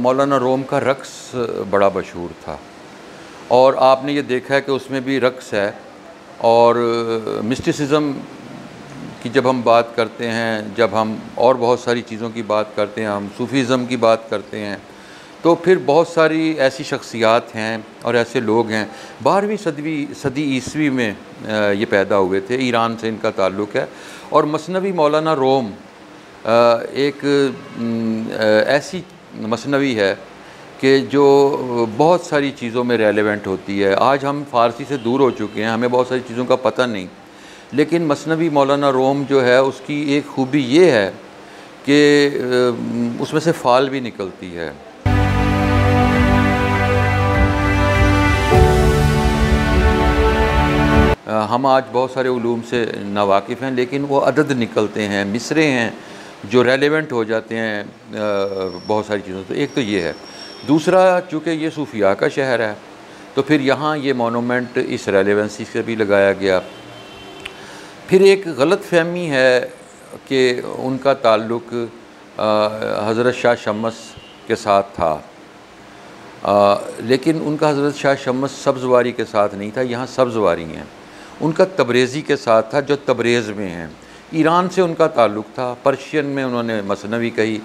मौलाना रोम का रक़्स बड़ा मशहूर था और आपने ये देखा है कि उसमें भी रक़्स है। और मिस्टिसिज़म की जब हम बात करते हैं, जब हम और बहुत सारी चीज़ों की बात करते हैं, हम सूफ़ीज़म की बात करते हैं, तो फिर बहुत सारी ऐसी शख्सियात हैं और ऐसे लोग हैं। 12वीं सदी ईस्वी में ये पैदा हुए थे, ईरान से इनका ताल्लुक़ है। और मसनवी मौलाना रोम एक ऐसी मसनवी है कि जो बहुत सारी चीज़ों में रेलेवेंट होती है। आज हम फ़ारसी से दूर हो चुके हैं, हमें बहुत सारी चीज़ों का पता नहीं, लेकिन मसनवी मौलाना रोम जो है उसकी एक ख़ूबी ये है कि उसमें से फ़ाल भी निकलती है। हम आज बहुत सारे उलूम से नावाकिफ़ हैं, लेकिन वो अदद निकलते हैं, मिसरे हैं जो रेलेवेंट हो जाते हैं बहुत सारी चीज़ों से। एक तो ये है। दूसरा, चूँकि ये सूफिया का शहर है, तो फिर यहाँ ये मोनूमेंट इस रेलेवेंसी से भी लगाया गया। फिर एक गलत फ़हमी है कि उनका ताल्लुक़ हज़रत शाह शम्स के साथ था, लेकिन उनका हज़रत शाह शम्स सब्ज़वारी के साथ नहीं था, यहाँ सब्ज़वारी हैं। उनका तबरेज़ी के साथ था, जो तबरेज़ में हैं। ईरान से उनका ताल्लुक़ था, पर्शियन में उन्होंने मसनवी कही।